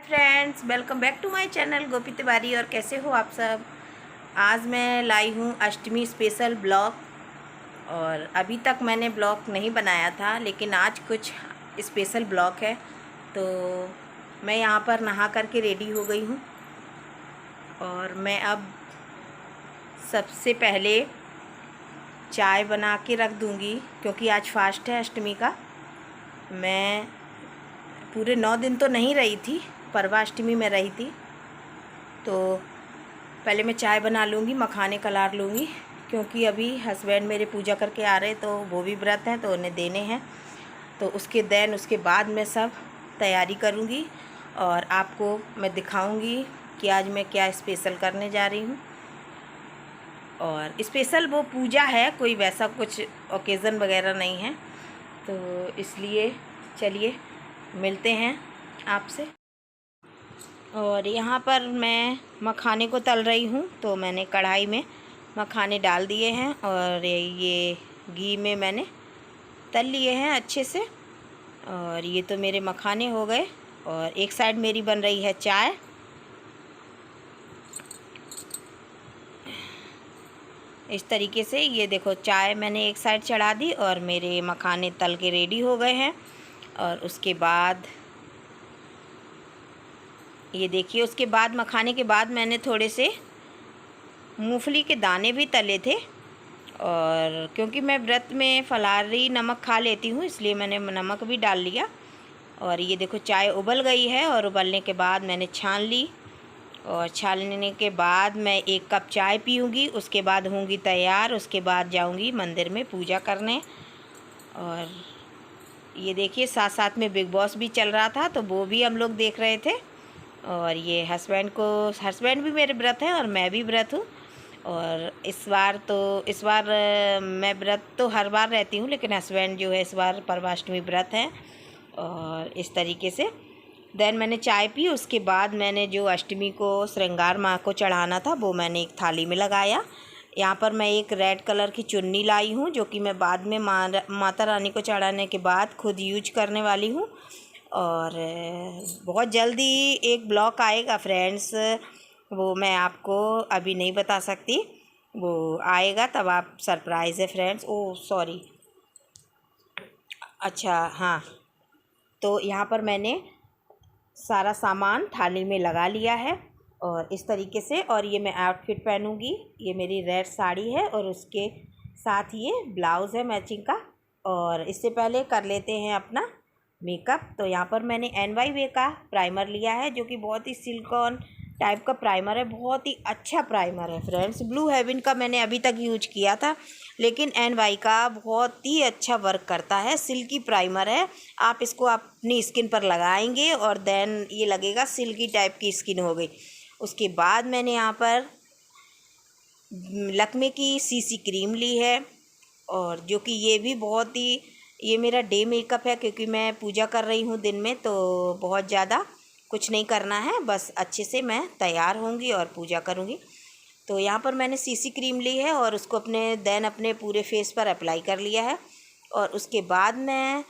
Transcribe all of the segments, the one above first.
Friends, welcome back to my channel Gopi Tiwari. और कैसे हो आप सब। आज मैं लाई हूँ अष्टमी स्पेशल ब्लॉग। और अभी तक मैंने ब्लॉग नहीं बनाया था, लेकिन आज कुछ स्पेशल ब्लॉग है। तो मैं यहाँ पर नहा करके रेडी हो गई हूँ और मैं अब सबसे पहले चाय बना के रख दूँगी, क्योंकि आज फास्ट है अष्टमी का। मैं पूरे 9 दिन तो नहीं रही थी, परवाष्टमी में रही थी। तो पहले मैं चाय बना लूँगी, मखाने कलार लूँगी, क्योंकि अभी हस्बैंड मेरे पूजा करके आ रहे, तो वो भी व्रत हैं तो उन्हें देने हैं। तो उसके बाद मैं सब तैयारी करूँगी और आपको मैं दिखाऊँगी कि आज मैं क्या स्पेशल करने जा रही हूँ। और स्पेशल वो पूजा है, कोई वैसा कुछ ओकेज़न वगैरह नहीं है। तो इसलिए चलिए मिलते हैं आपसे। और यहाँ पर मैं मखाने को तल रही हूँ। तो मैंने कढ़ाई में मखाने डाल दिए हैं और ये घी में मैंने तल लिए हैं अच्छे से। और ये तो मेरे मखाने हो गए और एक साइड मेरी बन रही है चाय। इस तरीके से ये देखो, चाय मैंने एक साइड चढ़ा दी और मेरे मखाने तल के रेडी हो गए हैं। और उसके बाद ये देखिए, उसके बाद मखाने के बाद मैंने थोड़े से मूंगफली के दाने भी तले थे। और क्योंकि मैं व्रत में फलाहारी नमक खा लेती हूँ, इसलिए मैंने नमक भी डाल लिया। और ये देखो, चाय उबल गई है और उबलने के बाद मैंने छान ली। और छानने के बाद मैं 1 कप चाय पीऊँगी, उसके बाद होंगी तैयार। उसके बाद जाऊँगी मंदिर में पूजा करने। और ये देखिए, साथ साथ में बिग बॉस भी चल रहा था, तो वो भी हम लोग देख रहे थे। और ये हस्बैंड भी मेरे व्रत हैं और मैं भी व्रत हूँ। और इस बार मैं व्रत तो हर बार रहती हूँ, लेकिन हस्बैंड जो है इस बार परवाष्टमी व्रत हैं। और इस तरीके से देन मैंने चाय पी। उसके बाद मैंने जो अष्टमी को श्रृंगार माँ को चढ़ाना था, वो मैंने एक थाली में लगाया। यहाँ पर मैं एक रेड कलर की चुन्नी लाई हूँ, जो कि मैं बाद में माता रानी को चढ़ाने के बाद खुद यूज करने वाली हूँ। और बहुत जल्दी एक ब्लॉग आएगा फ्रेंड्स, वो मैं आपको अभी नहीं बता सकती। वो आएगा तब आप सरप्राइज़ है फ्रेंड्स। ओह सॉरी, अच्छा हाँ। तो यहाँ पर मैंने सारा सामान थाली में लगा लिया है और इस तरीके से। और ये मैं आउटफिट पहनूँगी, ये मेरी रेड साड़ी है और उसके साथ ये ब्लाउज़ है मैचिंग का। और इससे पहले कर लेते हैं अपना मेकअप। तो यहाँ पर मैंने NYV का प्राइमर लिया है, जो कि बहुत ही सिलिकॉन टाइप का प्राइमर है, बहुत ही अच्छा प्राइमर है फ्रेंड्स। ब्लू हेवन का मैंने अभी तक यूज किया था, लेकिन NY का बहुत ही अच्छा वर्क करता है, सिल्की प्राइमर है। आप इसको अपनी स्किन पर लगाएंगे और देन ये लगेगा सिल्की टाइप की स्किन हो गई। उसके बाद मैंने यहाँ पर लैक्मे की CC क्रीम ली है, और जो कि ये भी बहुत ही, ये मेरा डे मेकअप है, क्योंकि मैं पूजा कर रही हूँ दिन में, तो बहुत ज़्यादा कुछ नहीं करना है, बस अच्छे से मैं तैयार होंगी और पूजा करूँगी। तो यहाँ पर मैंने CC क्रीम ली है और उसको अपने पूरे फेस पर अप्लाई कर लिया है। और उसके बाद मैं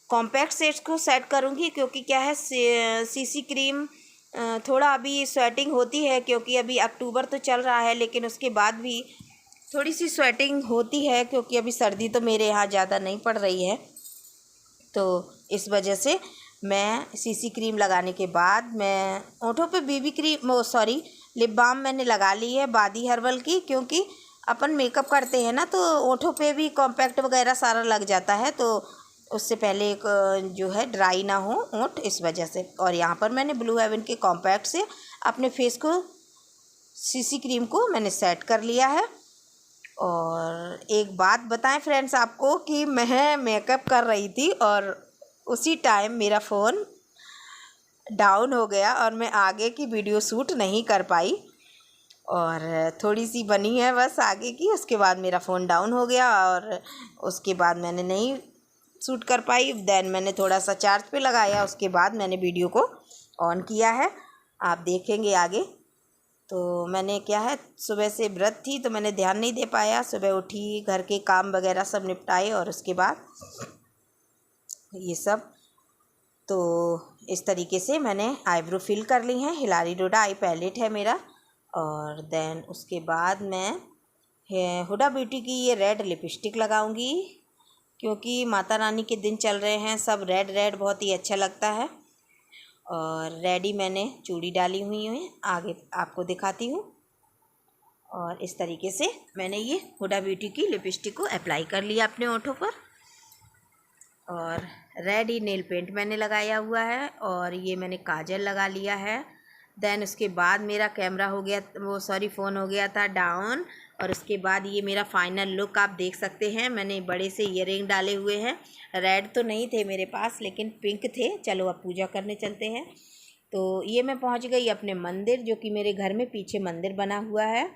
कॉम्पैक्ट शेड्स को सेट करूँगी, क्योंकि क्या है, CC क्रीम थोड़ा अभी स्वेटिंग होती है, क्योंकि अभी अक्टूबर तो चल रहा है, लेकिन उसके बाद भी थोड़ी सी स्वेटिंग होती है, क्योंकि अभी सर्दी तो मेरे यहाँ ज़्यादा नहीं पड़ रही है। तो इस वजह से मैं CC क्रीम लगाने के बाद मैं होठों पे BB cream, sorry, lip balm मैंने लगा ली है बादी हर्बल की, क्योंकि अपन मेकअप करते हैं ना, तो होठों पे भी कॉम्पैक्ट वगैरह सारा लग जाता है, तो उससे पहले एक जो है ड्राई ना हो होंठ, इस वजह से। और यहाँ पर मैंने ब्लू हेवन के कॉम्पैक्ट से अपने फेस को CC क्रीम को मैंने सेट कर लिया है। और एक बात बताएं फ्रेंड्स आपको, कि मैं मेकअप कर रही थी और उसी टाइम मेरा फ़ोन डाउन हो गया और मैं आगे की वीडियो शूट नहीं कर पाई। और थोड़ी सी बनी है बस आगे की, उसके बाद मेरा फ़ोन डाउन हो गया और उसके बाद मैंने नहीं शूट कर पाई। देन मैंने थोड़ा सा चार्ज पे लगाया, उसके बाद मैंने वीडियो को ऑन किया है, आप देखेंगे आगे। तो मैंने क्या है, सुबह से व्रत थी तो मैंने ध्यान नहीं दे पाया। सुबह उठी, घर के काम वगैरह सब निपटाए और उसके बाद ये सब। तो इस तरीके से मैंने आईब्रो फिल कर ली हैं। हिलारी डोडा आई पैलेट है मेरा। और देन उसके बाद मैं हुडा ब्यूटी की ये रेड लिपस्टिक लगाऊंगी, क्योंकि माता रानी के दिन चल रहे हैं, सब रेड रेड बहुत ही अच्छा लगता है। और रेड ही मैंने चूड़ी डाली हुई है, आगे आपको दिखाती हूँ। और इस तरीके से मैंने ये हुडा ब्यूटी की लिपस्टिक को अप्लाई कर लिया अपने होठों पर। और रेड ही नेल पेंट मैंने लगाया हुआ है और ये मैंने काजल लगा लिया है। देन उसके बाद मेरा कैमरा हो गया, फ़ोन हो गया था डाउन। और उसके बाद ये मेरा फाइनल लुक आप देख सकते हैं। मैंने बड़े से ईयरिंग डाले हुए हैं। रेड तो नहीं थे मेरे पास, लेकिन पिंक थे। चलो अब पूजा करने चलते हैं। तो ये मैं पहुंच गई अपने मंदिर, जो कि मेरे घर में पीछे मंदिर बना हुआ है।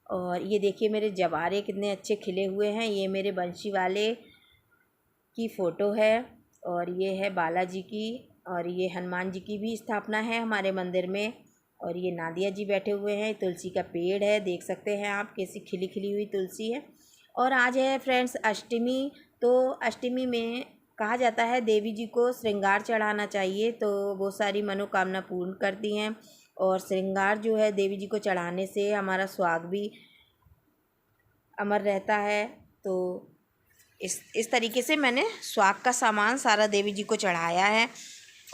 और ये देखिए मेरे जवारे कितने अच्छे खिले हुए हैं। ये मेरे बंशी वाले की फ़ोटो है और ये है बालाजी की, और ये हनुमान जी की भी स्थापना है हमारे मंदिर में। और ये नादिया जी बैठे हुए हैं। तुलसी का पेड़ है, देख सकते हैं आप कैसी खिली खिली हुई तुलसी है। और आज है फ्रेंड्स अष्टमी। तो अष्टमी में कहा जाता है देवी जी को श्रृंगार चढ़ाना चाहिए, तो वो सारी मनोकामना पूर्ण करती हैं। और श्रृंगार जो है देवी जी को चढ़ाने से हमारा स्वाग भी अमर रहता है। तो इस तरीके से मैंने स्वाग का सामान सारा देवी जी को चढ़ाया है।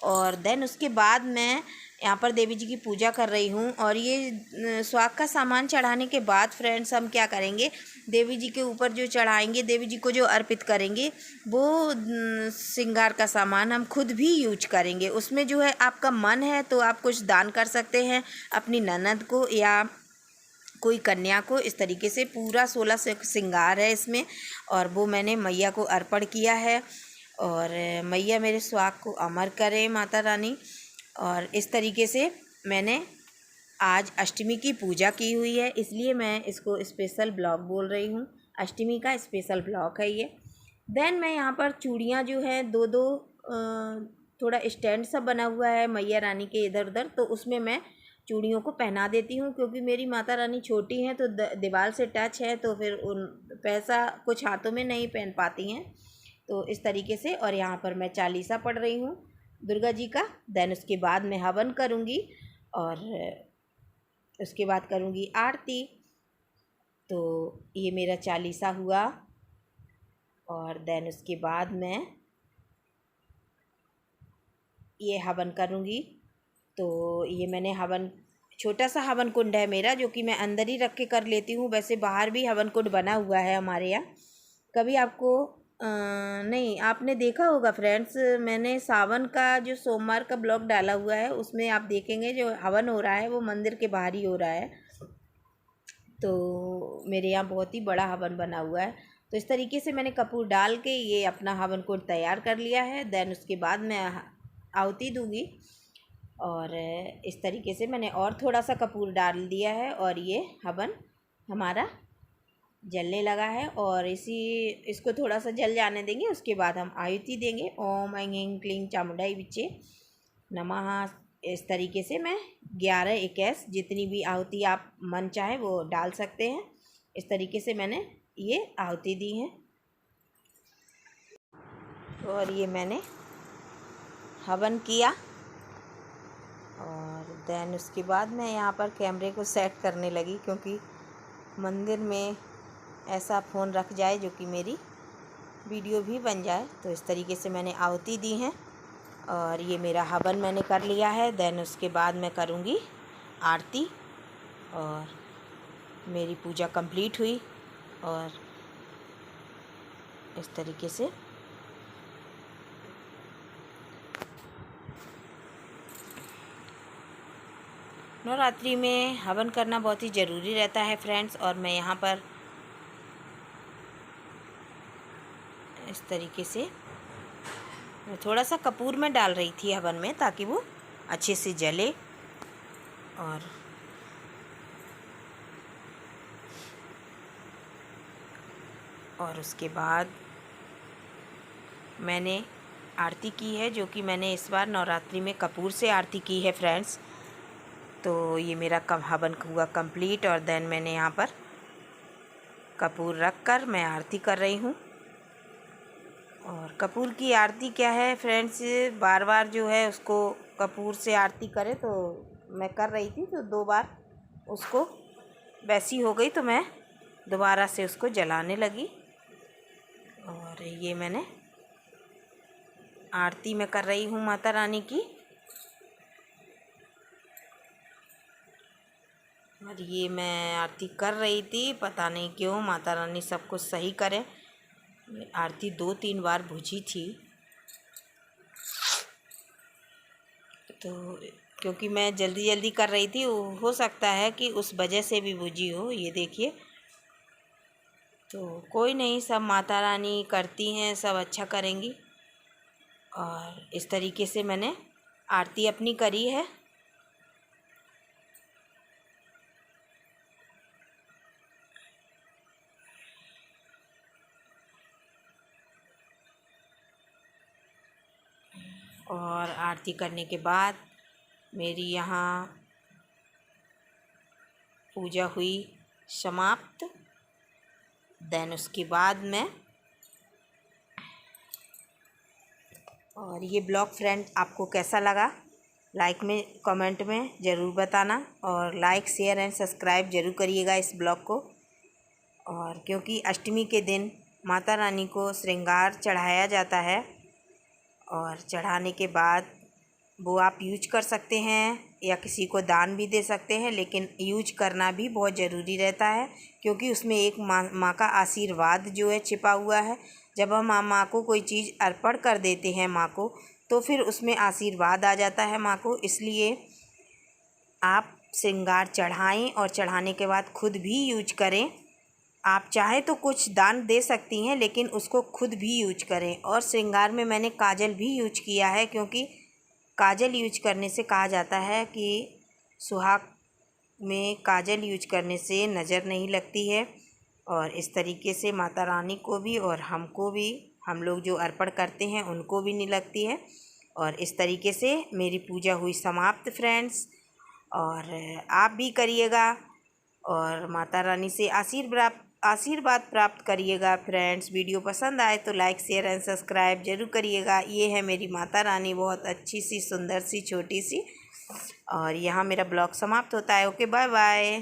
और देन उसके बाद मैं यहाँ पर देवी जी की पूजा कर रही हूँ। और ये स्वाग का सामान चढ़ाने के बाद फ्रेंड्स हम क्या करेंगे, देवी जी के ऊपर जो चढ़ाएंगे, देवी जी को जो अर्पित करेंगे, वो श्रृंगार का सामान हम खुद भी यूज करेंगे। उसमें जो है आपका मन है तो आप कुछ दान कर सकते हैं अपनी ननद को या कोई कन्या को। इस तरीके से पूरा 16 श्रृंगार है इसमें, और वो मैंने मैया को अर्पण किया है। और मैया मेरे स्वाग को अमर करे माता रानी। और इस तरीके से मैंने आज अष्टमी की पूजा की हुई है, इसलिए मैं इसको स्पेशल ब्लॉग बोल रही हूँ। अष्टमी का स्पेशल ब्लॉग है ये। देन मैं यहाँ पर चूड़ियाँ जो हैं दो थोड़ा स्टैंड सा बना हुआ है मैया रानी के इधर उधर, तो उसमें मैं चूड़ियों को पहना देती हूँ, क्योंकि मेरी माता रानी छोटी हैं तो दीवार से टच है, तो फिर उन पैसा कुछ हाथों में नहीं पहन पाती हैं। तो इस तरीके से। और यहाँ पर मैं चालीसा पढ़ रही हूँ दुर्गा जी का। देन उसके बाद मैं हवन करूँगी और उसके बाद करूँगी आरती। तो ये मेरा चालीसा हुआ। और देन उसके बाद मैं ये हवन करूँगी। तो ये मैंने हवन, छोटा सा हवन कुंड है मेरा, जो कि मैं अंदर ही रख के कर लेती हूँ। वैसे बाहर भी हवन कुंड बना हुआ है हमारे यहाँ। कभी आपको नहीं, आपने देखा होगा फ्रेंड्स, मैंने सावन का जो सोमवार का ब्लॉग डाला हुआ है, उसमें आप देखेंगे जो हवन हो रहा है वो मंदिर के बाहर ही हो रहा है। तो मेरे यहाँ बहुत ही बड़ा हवन बना हुआ है। तो इस तरीके से मैंने कपूर डाल के ये अपना हवन कुंड तैयार कर लिया है। देन उसके बाद मैं आहुति दूँगी। और इस तरीके से मैंने और थोड़ा सा कपूर डाल दिया है और ये हवन हमारा जलने लगा है। और इसको थोड़ा सा जल जाने देंगे, उसके बाद हम आहुति देंगे। ओम ऐं ह्रीं क्लीं चामुंडाई विच्चे नमः। इस तरीके से मैं 11-21 जितनी भी आहुति आप मन चाहे वो डाल सकते हैं। इस तरीके से मैंने ये आहुति दी है। और ये मैंने हवन किया। और देन उसके बाद मैं यहाँ पर कैमरे को सेट करने लगी, क्योंकि मंदिर में ऐसा फ़ोन रख जाए जो कि मेरी वीडियो भी बन जाए। तो इस तरीके से मैंने आहुति दी है और ये मेरा हवन मैंने कर लिया है। देन उसके बाद मैं करूँगी आरती और मेरी पूजा कंप्लीट हुई। और इस तरीके से नवरात्रि में हवन करना बहुत ही ज़रूरी रहता है फ्रेंड्स। और मैं यहाँ पर इस तरीके से मैं थोड़ा सा कपूर में डाल रही थी हवन में, ताकि वो अच्छे से जले। और उसके बाद मैंने आरती की है, जो कि मैंने इस बार नवरात्रि में कपूर से आरती की है फ्रेंड्स। तो ये मेरा हवन हुआ कंप्लीट। और देन मैंने यहाँ पर कपूर रख कर मैं आरती कर रही हूँ। और कपूर की आरती क्या है फ्रेंड्स, बार बार जो है उसको कपूर से आरती करे, तो मैं कर रही थी तो 2 बार उसको वैसी हो गई, तो मैं दोबारा से उसको जलाने लगी। और ये मैंने आरती में कर रही हूँ माता रानी की। और ये मैं आरती कर रही थी, पता नहीं क्यों माता रानी सब कुछ सही करे। आरती 2-3 बार बुझी थी, तो क्योंकि मैं जल्दी जल्दी कर रही थी, हो सकता है कि उस वजह से भी बुझी हो। ये देखिए, तो कोई नहीं, सब माता रानी करती हैं, सब अच्छा करेंगी। और इस तरीके से मैंने आरती अपनी करी है। और आरती करने के बाद मेरी यहाँ पूजा हुई समाप्त। देन उसके बाद मैं, और ये ब्लॉग फ्रेंड आपको कैसा लगा लाइक में कमेंट में ज़रूर बताना, और लाइक शेयर एंड सब्सक्राइब ज़रूर करिएगा इस ब्लॉग को। और क्योंकि अष्टमी के दिन माता रानी को श्रृंगार चढ़ाया जाता है, और चढ़ाने के बाद वो आप यूज कर सकते हैं या किसी को दान भी दे सकते हैं, लेकिन यूज करना भी बहुत ज़रूरी रहता है, क्योंकि उसमें एक माँ का आशीर्वाद जो है छिपा हुआ है। जब हम माँ को कोई चीज़ अर्पण कर देते हैं माँ को, तो फिर उसमें आशीर्वाद आ जाता है माँ को। इसलिए आप श्रृंगार चढ़ाएं और चढ़ाने के बाद खुद भी यूज करें। आप चाहें तो कुछ दान दे सकती हैं, लेकिन उसको खुद भी यूज करें। और श्रृंगार में मैंने काजल भी यूज किया है, क्योंकि काजल यूज करने से कहा जाता है कि सुहाग में काजल यूज करने से नज़र नहीं लगती है। और इस तरीके से माता रानी को भी और हमको भी, हम लोग जो अर्पण करते हैं उनको भी नहीं लगती है। और इस तरीके से मेरी पूजा हुई समाप्त फ्रेंड्स। और आप भी करिएगा और माता रानी से आशीर्वाद प्राप्त करिएगा फ्रेंड्स। वीडियो पसंद आए तो लाइक शेयर एंड सब्सक्राइब ज़रूर करिएगा। ये है मेरी माता रानी, बहुत अच्छी सी, सुंदर सी, छोटी सी। और यहाँ मेरा ब्लॉग समाप्त होता है। Okay, bye bye.